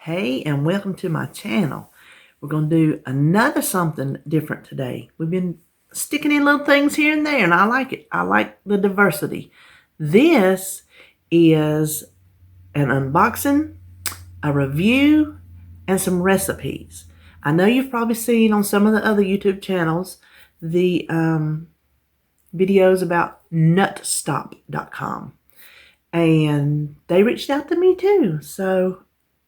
Hey, and welcome to my channel. We're going to do another something different today. We've been sticking in little things here and there, and I like it. I like the diversity. This is an unboxing, a review, and some recipes. I know you've probably seen on some of the other YouTube channels the videos about nutstop.com. And they reached out to me too. So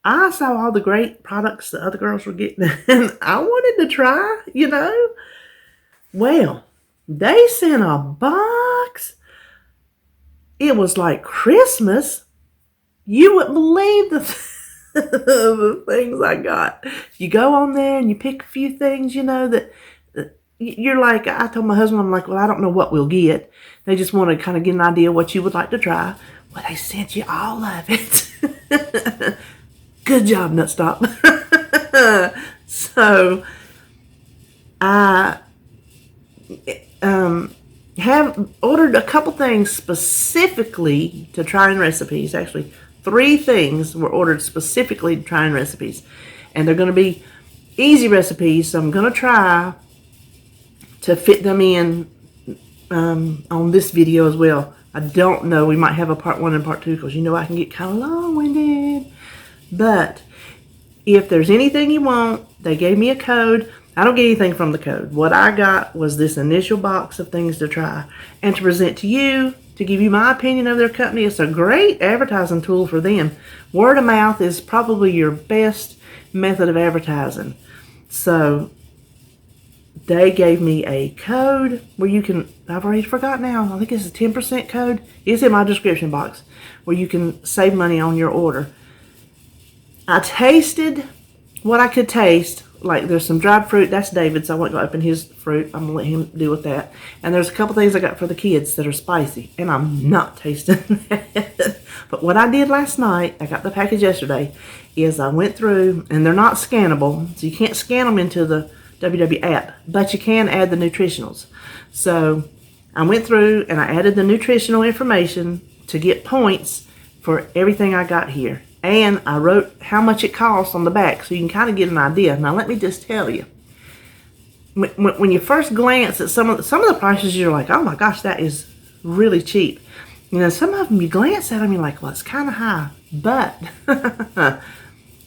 I saw all the great products the other girls were getting, and I wanted to try, Well, they sent a box. It was like Christmas. You wouldn't believe the things I got. You go on there and you pick a few things, that you're like, I told my husband, I'm like, well, I don't know what we'll get. They just want to kind of get an idea what you would like to try. Well, they sent you all of it. Good job, Nutstop. So, I have ordered a couple things specifically to try in recipes. Actually, 3 things were ordered specifically to try in recipes. And they're going to be easy recipes, so I'm going to try to fit them in on this video as well. I don't know. We might have a part 1 and part 2 because I can get kind of long-winded. But if there's anything you want, they gave me a code. I don't get anything from the code. What I got was this initial box of things to try and to present to you, to give you my opinion of their company. It's a great advertising tool for them. Word of mouth is probably your best method of advertising. So they gave me a code where you can, I've already forgot now, I think it's a 10% code. It's in my description box where you can save money on your order. I tasted what I could taste. Like there's some dried fruit. That's David, so I won't go open his fruit. I'm going to let him deal with that. And there's a couple things I got for the kids that are spicy. And I'm not tasting that. But what I did last night, I got the package yesterday, is I went through, and they're not scannable. So you can't scan them into the WW app. But you can add the nutritionals. So I went through and I added the nutritional information to get points for everything I got here. And I wrote how much it costs on the back so you can kind of get an idea. Now, let me just tell you. When you first glance at some of the prices, you're like, oh my gosh, that is really cheap. Some of them you glance at them, you're like, well, it's kind of high. But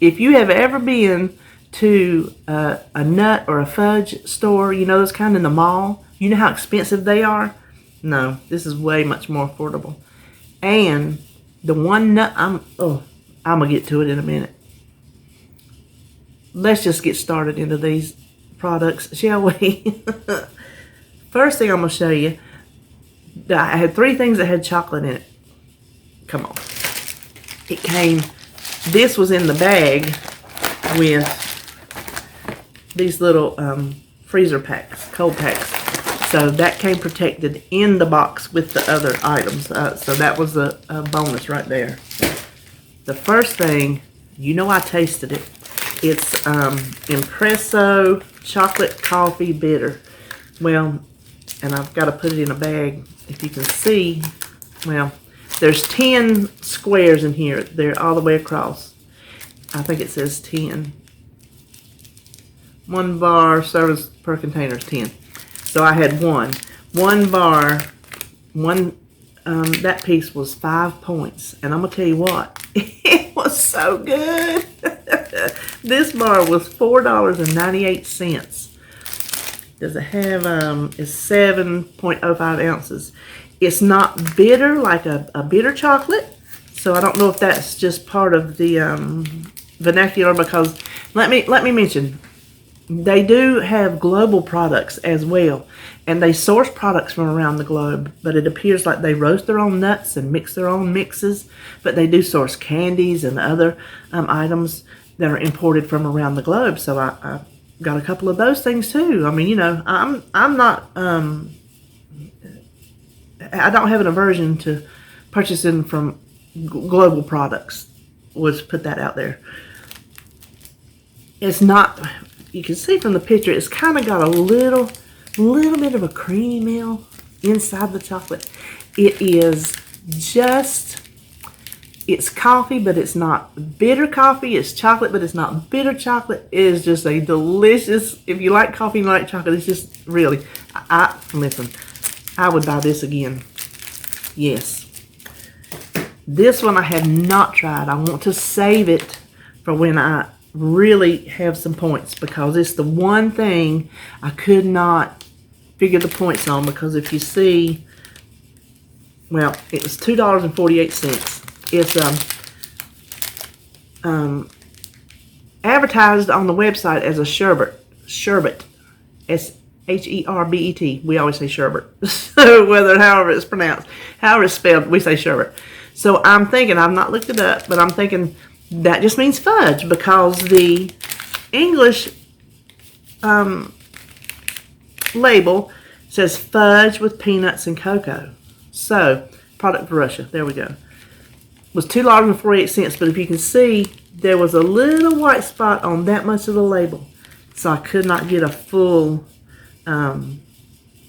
if you have ever been to a nut or a fudge store, those kind in the mall, you know how expensive they are? No, this is way much more affordable. And the one nut, I'm going to get to it in a minute. Let's just get started into these products, shall we? First thing I'm going to show you, I had 3 things that had chocolate in it. Come on. This was in the bag with these little freezer packs, cold packs. So that came protected in the box with the other items. So that was a bonus right there. The first thing, I tasted it. It's Impresso Chocolate Coffee Bitter. Well, and I've got to put it in a bag. If you can see, well, there's 10 squares in here. They're all the way across. I think it says 10. 1 bar service per container is 10. So I had 1 bar, that piece was 5 points. And I'm going to tell you what, it was so good. This bar was $4.98. Does it have, it's 7.05 ounces. It's not bitter like a bitter chocolate. So I don't know if that's just part of the vernacular, because let me mention, they do have global products as well, and they source products from around the globe, but it appears like they roast their own nuts and mix their own mixes, but they do source candies and other items that are imported from around the globe. So I got a couple of those things too. I'm not, I don't have an aversion to purchasing from global products. Let's put that out there. It's not, you can see from the picture, it's kind of got a little bit of a creamy meal inside the chocolate. It is just, It's coffee, but it's not bitter coffee. It's chocolate, but it's not bitter chocolate. It is just a delicious, if you like coffee and you like chocolate, it's just really, listen, I would buy this again. Yes. This one I have not tried. I want to save it for when I really have some points, because it's the one thing I could not figure the points on, because if you see, well, it was $2.48. It's advertised on the website as a sherbet, S-H-E-R-B-E-T. We always say sherbet. So however it's pronounced, however it's spelled, we say sherbet. So I'm thinking, I've not looked it up, but I'm thinking that just means fudge, because the English label says fudge with peanuts and cocoa. So, product for Russia. There we go. It was $2.48, but if you can see, there was a little white spot on that much of the label. So I could not get a full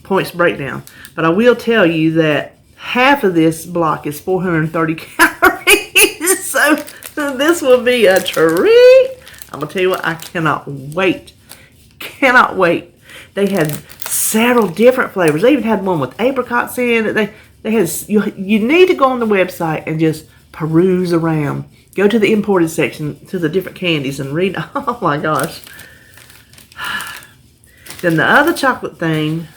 points breakdown. But I will tell you that half of this block is 430 calories. So this will be a treat. I'm going to tell you what, I cannot wait. Cannot wait. They had several different flavors. They even had one with apricots in it. They had, you need to go on the website and just peruse around. Go to the imported section, to the different candies, and read. Oh my gosh. Then the other chocolate thing,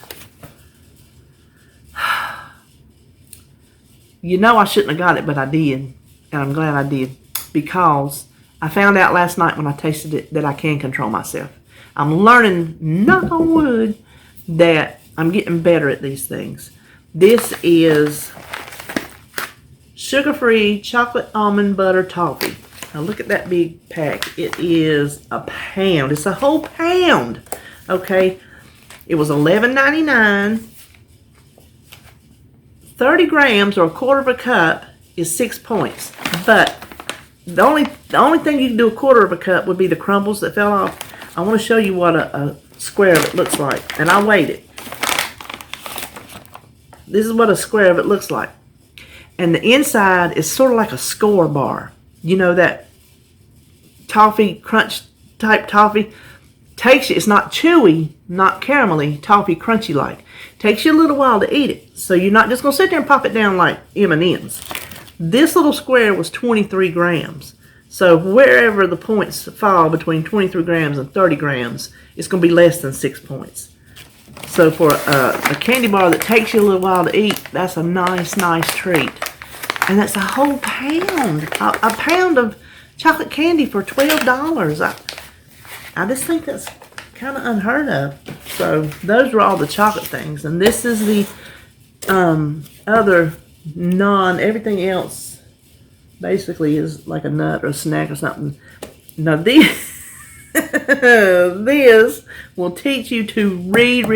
you know I shouldn't have got it, but I did. And I'm glad I did, because I found out last night when I tasted it that I can control myself. I'm learning, knock on wood, that I'm getting better at these things. This is sugar-free chocolate almond butter toffee. Now look at that big pack. It is a pound. It's a whole pound. Okay. It was $11.99. 30 grams or a quarter of a cup is 6 points. But the only thing you can do a quarter of a cup would be the crumbles that fell off. I want to show you what a square of it looks like. And I weighed it. This is what a square of it looks like. And the inside is sort of like a score bar. You know, that toffee, crunch type toffee. Takes you, it's not chewy, not caramelly, toffee crunchy like. Takes you a little while to eat it. So you're not just going to sit there and pop it down like M&M's. This little square was 23 grams. So wherever the points fall between 23 grams and 30 grams, it's going to be less than 6 points. So for a candy bar that takes you a little while to eat, that's a nice, nice treat. And that's a whole pound. A pound of chocolate candy for $12. I just think that's kind of unheard of. So those were all the chocolate things. And this is the other everything else basically is like a nut or a snack or something. Now this will teach you to read.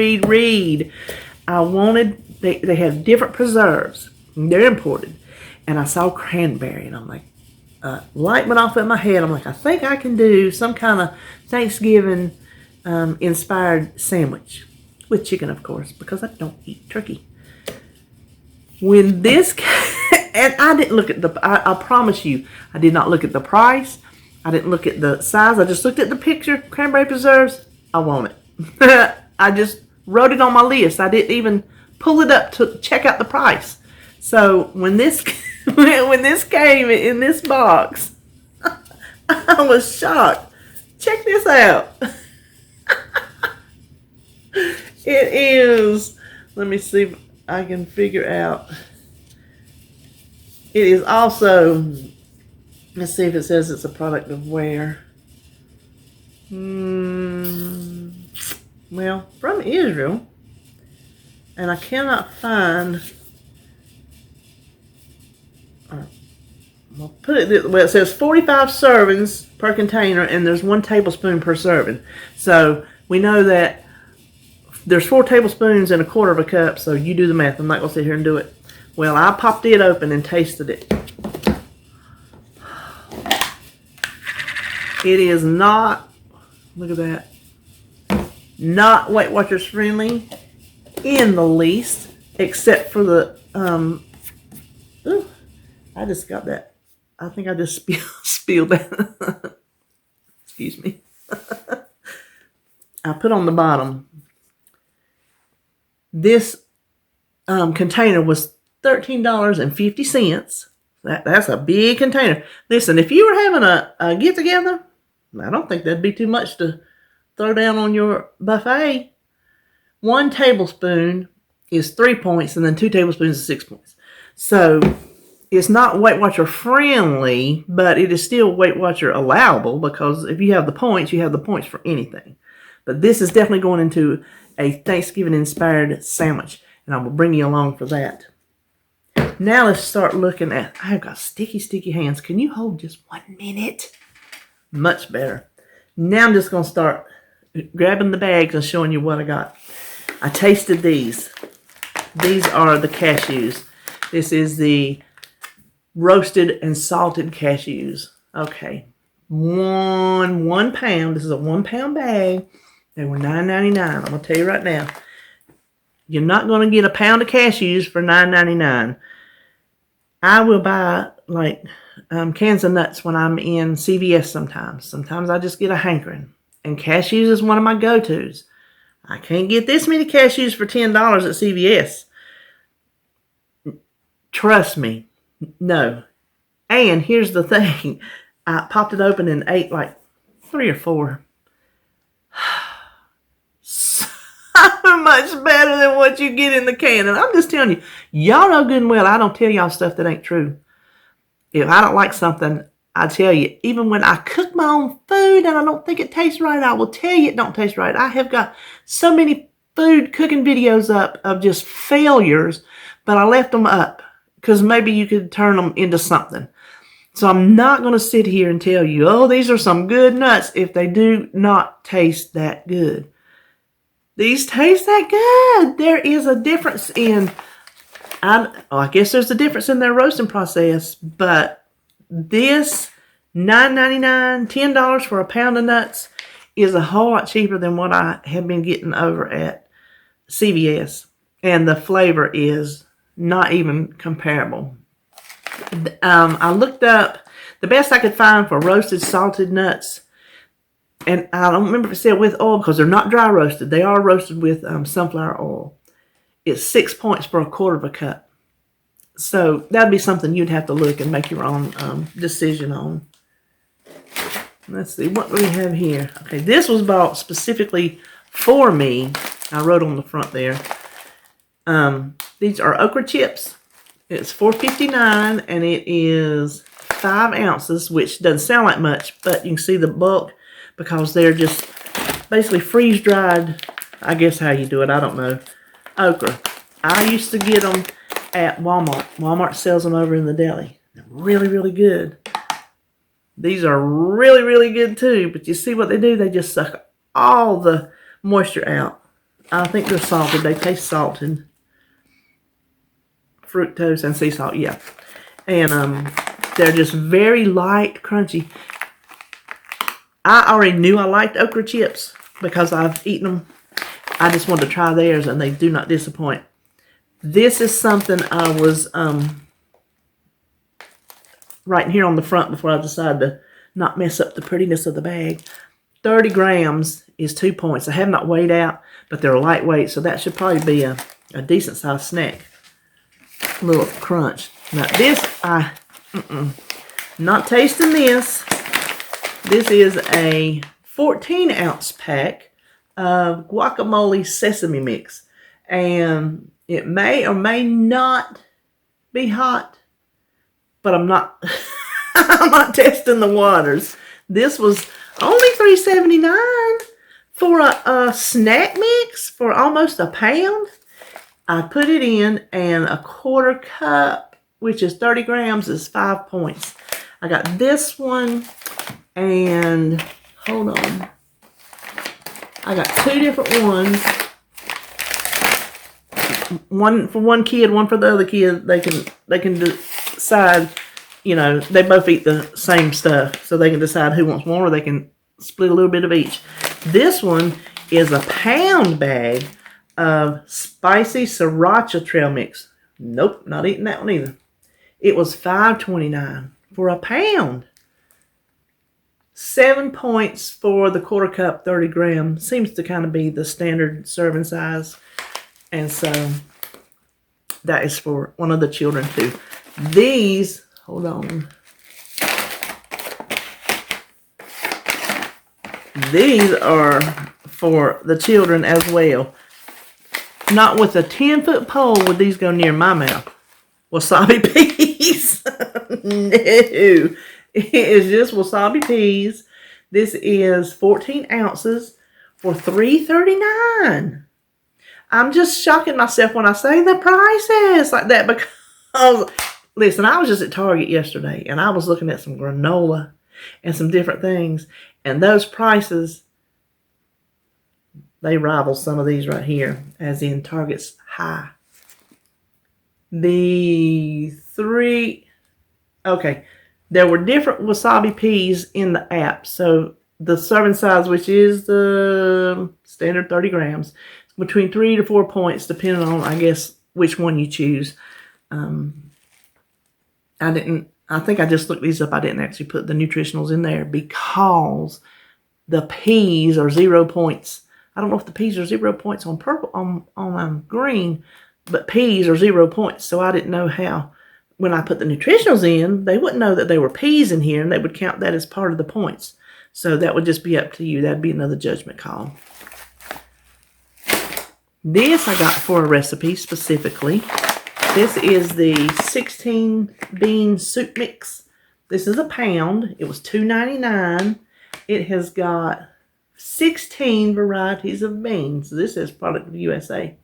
They have different preserves. They're imported. And I saw cranberry and I'm like, light went off in my head. I'm like, I think I can do some kind of Thanksgiving inspired sandwich. With chicken, of course, because I don't eat turkey. When this, and I didn't look at I promise you, I did not look at the price. I didn't look at the size. I just looked at the picture. Cranberry preserves, I want it. I just wrote it on my list. I didn't even pull it up to check out the price. So when this came in this box, I was shocked. Check this out. It is, let me see if I can figure out. It is also, let's see if it says it's a product of where. Well, from Israel. And I cannot find, I'll put it this way. It says 45 servings per container, and there's 1 tablespoon per serving. So we know that there's 4 tablespoons in a quarter of a cup, so you do the math. I'm not going to sit here and do it. Well, I popped it open and tasted it. It is not, look at that, not Weight Watchers friendly in the least, except for the, ooh, I just got that I think I just spilled that. Excuse me. I put on the bottom. This container was $13.50. That's a big container. Listen, if you were having a get-together, I don't think that'd be too much to throw down on your buffet. 1 tablespoon is 3 points, and then 2 tablespoons is 6 points. So it's not Weight Watcher friendly, but it is still Weight Watcher allowable, because if you have the points, you have the points for anything. But this is definitely going into a Thanksgiving-inspired sandwich, and I will bring you along for that. Now let's start looking at, I've got sticky hands. Can you hold just 1 minute? Much better. Now I'm just going to start grabbing the bags and showing you what I got. I tasted these. These are the cashews. This is the roasted and salted cashews. Okay. One pound. This is a 1 pound bag. They were $9.99. I'm going to tell you right now. You're not going to get a pound of cashews for $9.99. I will buy like cans of nuts when I'm in CVS sometimes. Sometimes I just get a hankering. And cashews is one of my go-tos. I can't get this many cashews for $10 at CVS. Trust me. No. And here's the thing. I popped it open and ate like 3 or 4. So much better than what you get in the can. And I'm just telling you, y'all know good and well I don't tell y'all stuff that ain't true. If I don't like something, I tell you. Even when I cook my own food and I don't think it tastes right, I will tell you it don't taste right. I have got so many food cooking videos up of just failures, but I left them up because maybe you could turn them into something. So I'm not going to sit here and tell you, oh, these are some good nuts, if they do not taste that good. These taste that good. There is a difference in, I guess there's a difference in their roasting process, but this $9.99, $10 for a pound of nuts is a whole lot cheaper than what I have been getting over at CVS. And the flavor is not even comparable. I looked up the best I could find for roasted salted nuts. And I don't remember if it said with oil, because they're not dry roasted. They are roasted with sunflower oil. It's 6 points for 1/4 of a cup. So that'd be something you'd have to look and make your own decision on. Let's see, what do we have here? Okay, this was bought specifically for me. I wrote on the front there. These are Okra Chips. It's $4.59, and it is 5 ounces, which doesn't sound like much, but you can see the bulk, because they're just basically freeze-dried, I guess how you do it, I don't know, okra. I used to get them at Walmart. Walmart sells them over in the deli. They're really, really good. These are really, really good too, but you see what they do? They just suck all the moisture out. I think they're salted. They taste salted. Fructose and sea salt, yeah. And they're just very light, crunchy. I already knew I liked Okra Chips because I've eaten them. I just wanted to try theirs, and they do not disappoint. This is something I was writing here on the front before I decided to not mess up the prettiness of the bag. 30 grams is 2 points. I have not weighed out, but they're lightweight, so that should probably be a decent-sized snack. A little crunch. Now this, not tasting this. This is a 14-ounce pack of guacamole sesame mix. And it may or may not be hot, but I'm not I'm not testing the waters. This was only $3.79 for a snack mix for almost a pound. I put it in, and 1/4 cup, which is 30 grams, is 5 points. I got this one, and hold on. I got 2 different ones. One for one kid, one for the other kid. They can decide, you know, they both eat the same stuff, so they can decide who wants more, or they can split a little bit of each. This one is a pound bag of spicy Sriracha Trail mix. Nope, not eating that one either. It was $5.29 for a pound. 7 points for the quarter cup, 30 grams. Seems to kind of be the standard serving size. And so that is for one of the children too. These, hold on. These are for the children as well. Not with a 10-foot pole would these go near my mouth. Wasabi peas. No. It is just wasabi peas. This is 14 ounces for $3.39. I'm just shocking myself when I say the prices like that because, listen, I was just at Target yesterday and I was looking at some granola and some different things. And those prices, they rival some of these right here, as in Target's high. There were different wasabi peas in the app. So the serving size, which is the standard 30 grams, between 3 to 4 points, depending on, I guess, which one you choose. I think I just looked these up. I didn't actually put the nutritionals in there because the peas are 0 points. I don't know if the peas are 0 points on purple, on green, but peas are 0 points. So I didn't know how, when I put the nutritionals in, they wouldn't know that they were peas in here and they would count that as part of the points. So that would just be up to you. That'd be another judgment call. This I got for a recipe specifically. This is the 16 bean soup mix. This is a pound. It was $2.99. It has got 16 varieties of beans. This is Product of USA.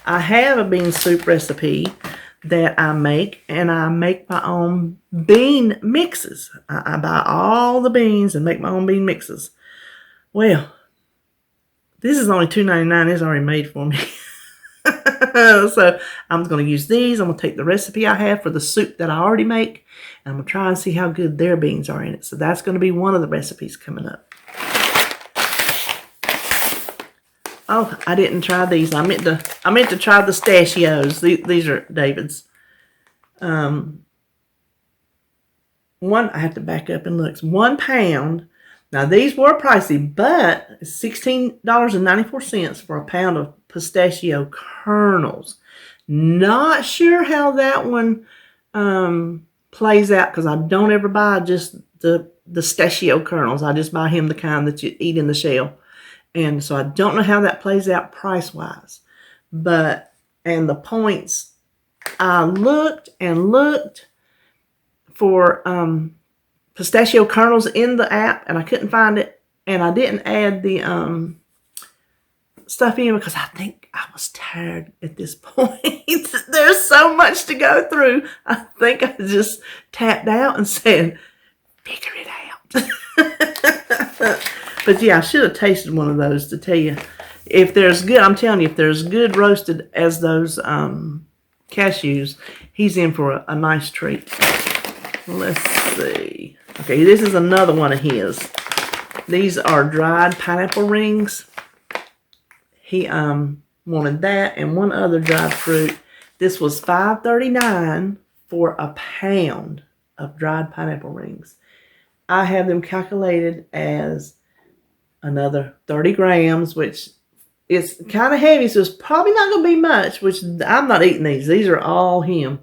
I have a bean soup recipe that I make, and I make my own bean mixes. I buy all the beans and make my own bean mixes. Well, this is only $2.99. It's already made for me. So I'm going to use these. I'm going to take the recipe I have for the soup that I already make, and I'm going to try and see how good their beans are in it. So that's going to be one of the recipes coming up. Oh, I didn't try these. I meant to try the Pistachios. These are David's. I have to back up and look. 1 pound. Now these were pricey, but $16.94 for a pound of pistachio kernels. Not sure how that one plays out because I don't ever buy just the pistachio kernels. I just buy him the kind that you eat in the shell. And so I don't know how that plays out price-wise. And the points, I looked and looked for pistachio kernels in the app, and I couldn't find it. And I didn't add the stuff in because I think I was tired at this point. There's so much to go through. I think I just tapped out and said, figure it out. But yeah, I should have tasted one of those to tell you if there's good. I'm telling you, if there's good roasted as those cashews, he's in for a nice treat. Let's see. Okay, this is another one of his. These are dried pineapple rings. He wanted that and one other dried fruit. This was $5.39 for a pound of dried pineapple rings. I have them calculated as another 30 grams, which is kind of heavy, so it's probably not going to be much, which I'm not eating these. These are all him.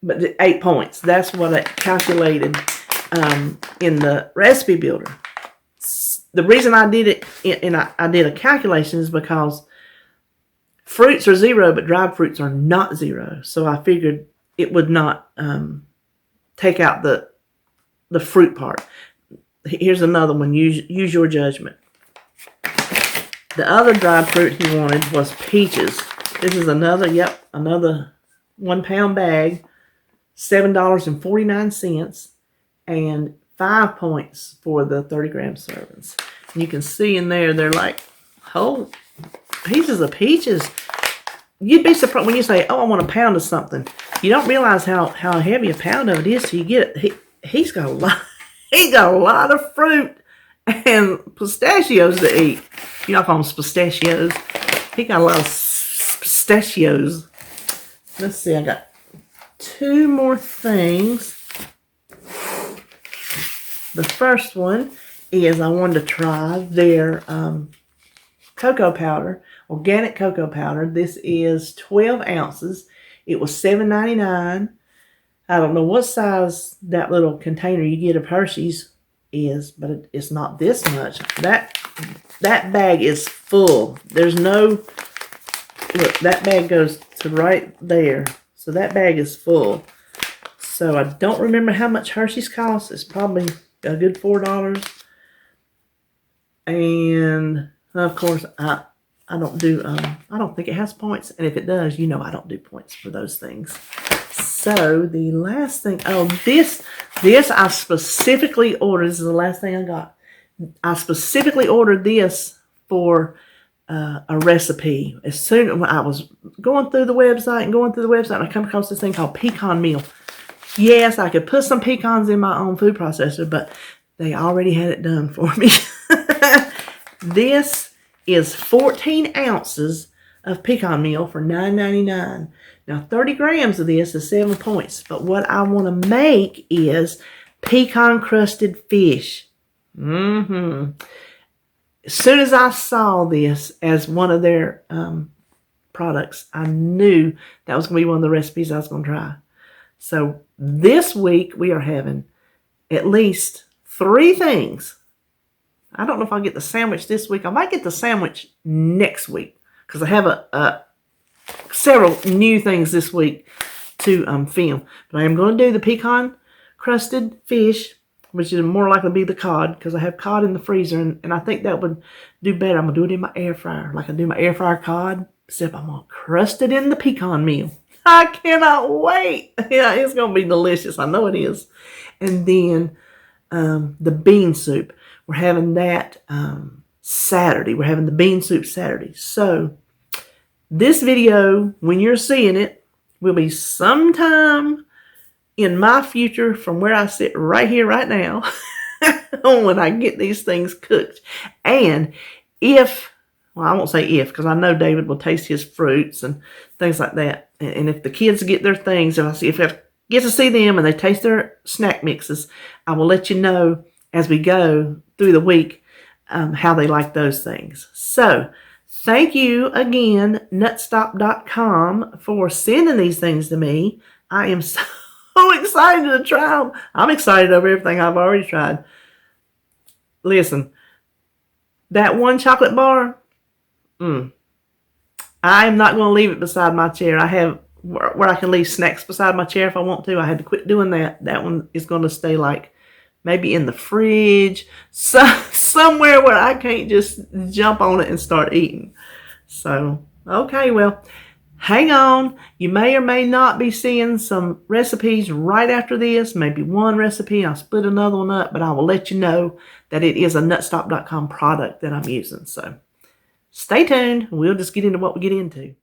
But 8 points. That's what I calculated in the recipe builder. The reason I did it, and I did a calculation, is because fruits are 0, but dried fruits are not 0. So I figured it would not take out the fruit part. Here's another one. Use your judgment. The other dried fruit he wanted was peaches. This is another 1 pound bag, $7.49, and 5 points for the 30 gram servings. And you can see in there, they're like whole pieces of peaches. You'd be surprised when you say, oh, I want a pound of something. You don't realize how heavy a pound of it is till you get it. He's got a lot. He got a lot of fruit and pistachios to eat. You know, I call them pistachios. He got a lot of pistachios. Let's see, I got 2 more things. The first one is I wanted to try their cocoa powder, organic cocoa powder. This is 12 ounces. It was $7.99. I don't know what size that little container you get of Hershey's is, but it's not this much. That bag is full. There's no, look, that bag goes to right there. So that bag is full. So I don't remember how much Hershey's costs. It's probably a good $4. And of course, I don't do, I don't think it has points. And if it does, you know I don't do points for those things. So the last thing, oh, this I specifically ordered. This is the last thing I got. I specifically ordered this for a recipe. As soon as I was going through the website and I come across this thing called pecan meal. Yes, I could put some pecans in my own food processor, but they already had it done for me. This is 14 ounces of pecan meal for $9.99. Now, 30 grams of this is 7 points. But what I want to make is pecan-crusted fish. As soon as I saw this as one of their products, I knew that was going to be one of the recipes I was going to try. So this week, we are having at least 3 things. I don't know if I'll get the sandwich this week. I might get the sandwich next week because I have several new things this week to film. But I am going to do the pecan crusted fish, which is more likely to be the cod because I have cod in the freezer, and I think that would do better. I'm going to do it in my air fryer like I do my air fryer cod, except I'm going to crust it in the pecan meal. I cannot wait. Yeah, it's going to be delicious. I know it is. And then the bean soup. We're having that Saturday. We're having the bean soup Saturday. So this video, when you're seeing it, will be sometime in my future from where I sit right here, right now, when I get these things cooked. And if, well, I won't say if, because I know David will taste his fruits and things like that. And if the kids get their things, if I get to see them and they taste their snack mixes, I will let you know as we go through the week how they like those things. So thank you again, nutstop.com, for sending these things to me. I am so excited to try them. I'm excited over everything I've already tried. Listen, that one chocolate bar, I am not going to leave it beside my chair. I have where I can leave snacks beside my chair if I want to. I had to quit doing that. That one is going to stay like maybe in the fridge, somewhere where I can't just jump on it and start eating. So, okay, well, hang on. You may or may not be seeing some recipes right after this, maybe one recipe. I'll split another one up, but I will let you know that it is a nutstop.com product that I'm using. So stay tuned. We'll just get into what we get into.